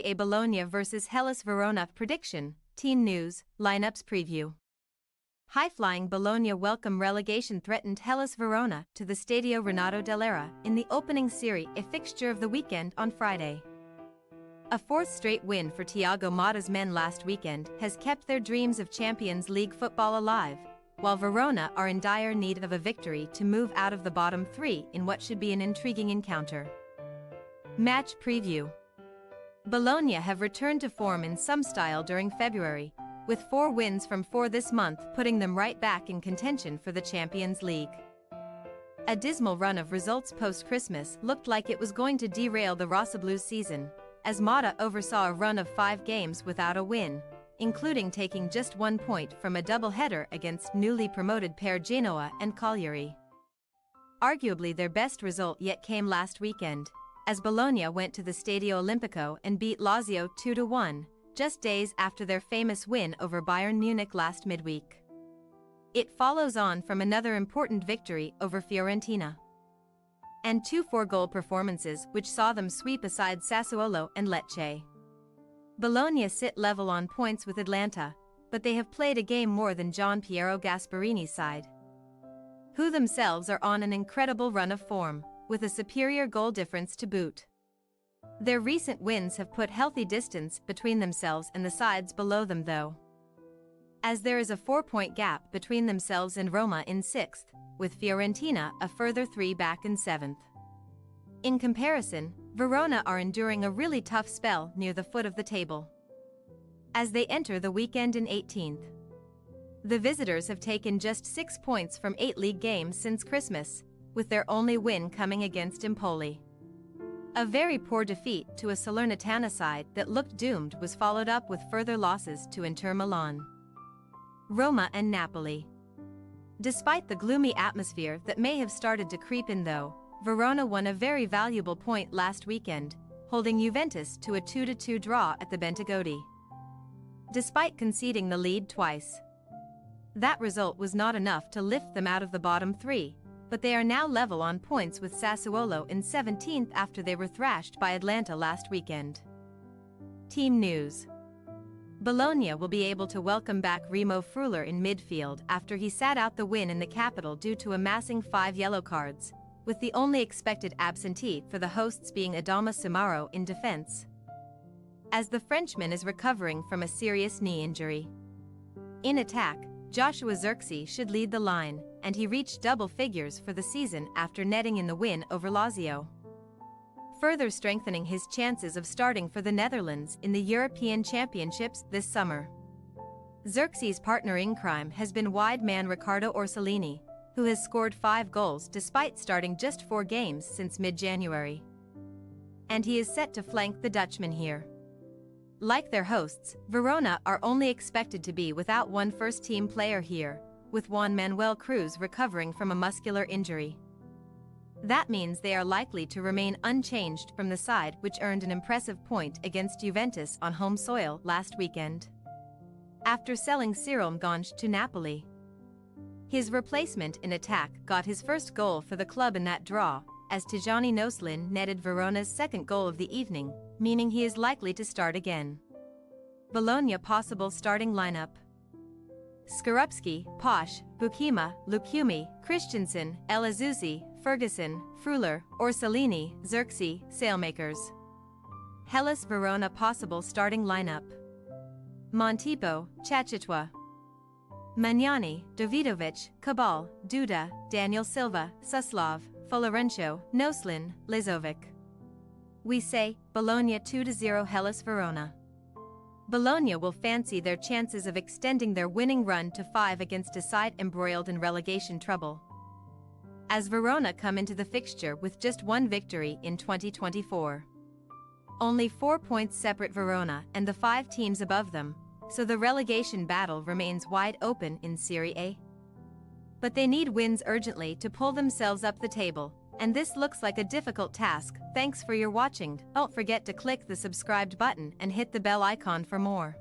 Serie A Bologna vs Hellas Verona prediction, team news, lineups preview. High-flying Bologna welcome relegation-threatened Hellas Verona to the Stadio Renato Dell'Ara in the opening Serie A fixture of the weekend on Friday. A fourth straight win for Thiago Motta's men last weekend has kept their dreams of Champions League football alive, while Verona are in dire need of a victory to move out of the bottom three in what should be an intriguing encounter. Match preview. Bologna have returned to form in some style during February, with 4 wins from 4 this month putting them right back in contention for the Champions League. A dismal run of results post-Christmas looked like it was going to derail the Rossoblu's season, as Motta oversaw a run of 5 games without a win, including taking just 1 point from a double-header against newly promoted pair Genoa and Cagliari. Arguably their best result yet came last weekend, as Bologna went to the Stadio Olimpico and beat Lazio 2-1, just days after their famous win over Bayern Munich last midweek. It follows on from another important victory over Fiorentina, and 2 4-goal performances which saw them sweep aside Sassuolo and Lecce. Bologna sit level on points with Atalanta, but they have played a game more than Gian Piero Gasparini's side, who themselves are on an incredible run of form, with a superior goal difference to boot. Their recent wins have put healthy distance between themselves and the sides below them though, as there is a 4-point gap between themselves and Roma in 6th, with Fiorentina a further 3 back in 7th. In comparison, Verona are enduring a really tough spell near the foot of the table, as they enter the weekend in 18th. The visitors have taken just 6 points from 8 league games since Christmas, with their only win coming against Empoli. A very poor defeat to a Salernitana side that looked doomed was followed up with further losses to Inter Milan, Roma and Napoli. Despite the gloomy atmosphere that may have started to creep in though, Verona won a very valuable point last weekend, holding Juventus to a 2-2 draw at the Bentegodi, despite conceding the lead twice. That result was not enough to lift them out of the bottom 3, but they are now level on points with Sassuolo in 17th after they were thrashed by Atalanta last weekend. Team news. Bologna will be able to welcome back Remo Freuler in midfield after he sat out the win in the capital due to amassing 5 yellow cards, with the only expected absentee for the hosts being Adama Samaro in defense, as the Frenchman is recovering from a serious knee injury. In attack, Joshua Zirkzee should lead the line, and he reached double figures for the season after netting in the win over Lazio, further strengthening his chances of starting for the Netherlands in the European Championships this summer. Zirkzee's partner in crime has been wide man Riccardo Orsolini, who has scored 5 goals despite starting just 4 games since mid-January, and he is set to flank the Dutchman here. Like their hosts, Verona are only expected to be without one first-team player here, with Juan Manuel Cruz recovering from a muscular injury. That means they are likely to remain unchanged from the side which earned an impressive point against Juventus on home soil last weekend, after selling Cyril Mgonj to Napoli. His replacement in attack got his first goal for the club in that draw, as Tijani Noslin netted Verona's second goal of the evening, meaning he is likely to start again. Bologna possible starting lineup: Skorupski, Posch, Bukima, Lukumi, Christensen, El Azuzi, Ferguson, Freuler, Orsolini, Zirkzee, Sailmakers. Hellas Verona possible starting lineup: Montipo, Chachitwa, Magnani, Davidovic, Cabal, Duda, Daniel Silva, Suslov, Folorencio, Noslin, Lizovic. We say, Bologna 2-0 Hellas Verona. Bologna will fancy their chances of extending their winning run to 5 against a side embroiled in relegation trouble, as Verona come into the fixture with just 1 victory in 2024. Only 4 points separate Verona and the 5 teams above them, so the relegation battle remains wide open in Serie A. But they need wins urgently to pull themselves up the table, and this looks like a difficult task. Thanks for your watching. Don't forget to click the subscribed button and hit the bell icon for more.